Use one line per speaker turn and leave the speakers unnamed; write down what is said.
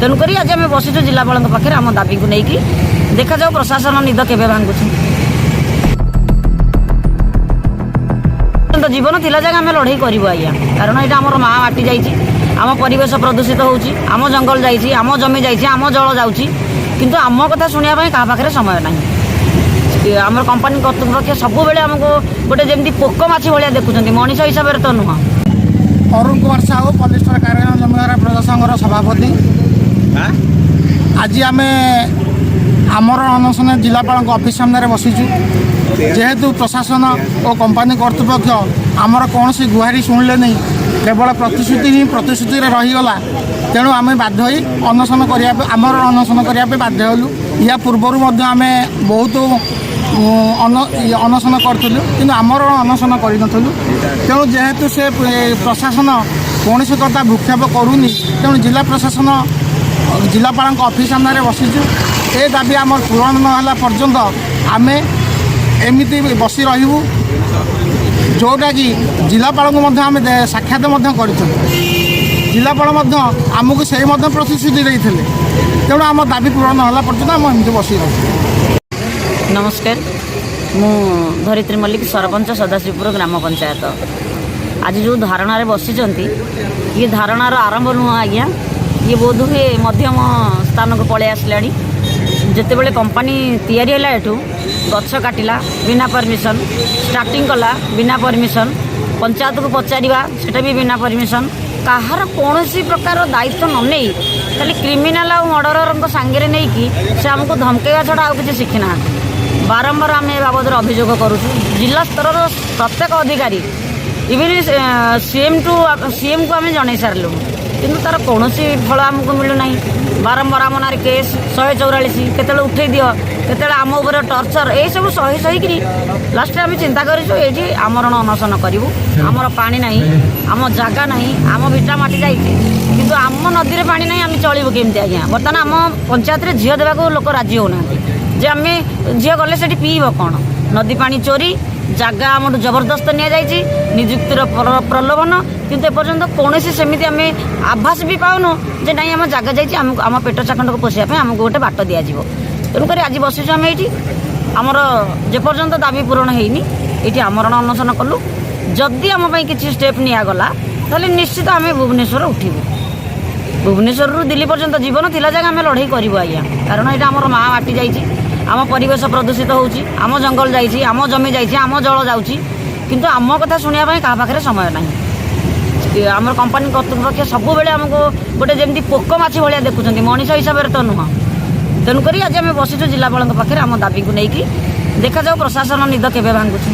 तेणुक आज आम बसीचु जिलापाल पाखे आम दाबी को लेकिन देखा जाऊ प्रशासन निद केवे भांगुछ जीवन थिला जगह आम लड़ाई करूँ आज्ञा कारण यहाँ आम माँ माटी जाइए आम परिवेश प्रदूषित होउची आम जंगल जाइए आम जमी जाइए आम जल जाऊँगी किंतु आम कथा शुणा क्या पाखे समय ना आम कंपानी कर्तृपक्ष सब बेले आमको गोटे जमी पोक माछी भाया देखुं मनीष हिसाब से तो नुह।
अरुण कुमार साहू पलिस्टर कार्यालय जमीदार प्रजा संघर सभापति आज आम आमर अनशन जिलापाल ऑफिस सामने बसीचु जेहेतु प्रशासन और कंपानी कर्तृपक्ष आमर कौन सी गुहारी शुणिले नहीं केवल प्रतिश्रुति ही प्रतिश्रुति रहीगला तेणु आम बाध्य अनशन आमर अनशन करने बाध्य हलु या पूर्वर आम बहुत अनशन करूँ कि आमर अनशन करूँ तेणु जेहेतु से प्रशासन कौन सी कथा भूक्षेप करूनी तेणु जिला प्रशासन जिलापाल ऑफिस सामने बसीचु ए दाबी आम पूरण नहला पर्यंत आम एमती बसी रही जोटा कि जिलापाल को आम साक्षात कर जिलापाल आमको से प्रतिश्रुति देते तेणु आम दाबी पूरण नहला पर्यंत आम एमती बसी रही।
नमस्कार मु धरित्री मल्लिक सरपंच सदाशिवपुर ग्राम पंचायत आज जो धारणा बसीचंती ये धारणार आरंभ नुह आज्ञा ये बोध हुए मध्यम स्थान को पलि आसला जिते बड़े कंपानी तैयारी है एठू गछ काटिला बिना परमिशन स्टार्टिंग कला बिना परमिशन पंचायत को पचारिबा सेटा भी बिना परमिशन कहार कौन प्रकार दायित्व न नहीं खाली क्रिमिनाल और मर्डर सांगे नहीं कि से आमको धमकेवा छड़ा आउ किसी शिखी ना बारंबार आम ए बाबद अभियोग करुँ जिला स्तर प्रत्येक अधिकारी इवन सीएम को आम जन सारूँ किंतु तार कौन फल आमको मिलूना बारंबार आम ना केस 144 केत उठे दियो केत आम उपर टर्चर ये सब सही सही लास्ट आम चिंता करें आमर अनशन करूँ आमर पानी ना आम जगह ना आम भिटा माटी जाइए किंतु आम नदी में पानी ना आम चलू केमती आज्ञा बर्तमान आम पंचायत में झील देवा लोक राजी होना जे आम झील गले से पीब कौन नदी पानी चोरी जगह आम जबरदस्त निजुक्तिर प्रलोभन किंतु एपर्यंत कौन सेमती आम आभास भी पाऊनु जे ना आम जगह जाइए आम पेट चाखंड को पोषापी आमको गोटे बाट दिज्व तेणुक आज बसीचु आम ये आमर जेपर्यंत दाबी पूरण होनी ये आमरण अनशन कलु जदि आम किसी स्टेप निगला ताले निश्चित आम भुवनेश्वर उठू भुवनेश्वर दिल्ली पर्यंत जीवन थिला जगह आम लड़ाई करूँ आज्ञा कारण यहाँ आम माँ माटी जाइए आम परिवेश प्रदूषित होउची आम जंगल जाइए आम जमी जाइए आम जल जाऊँगी किंतु आम कथा शुणा क्या पाखे समय ना आम कंपानी कर्तृपक्ष सब बेले आमको गोटे जमी पोक माछी भाया देखुं मनीष हिसाब से तो नुह तेणुक आज आम बसीचु जिलापाल पाखे आम दाबी को लेकिन देखा जाऊ प्रशासन निद केवे भांगुछ।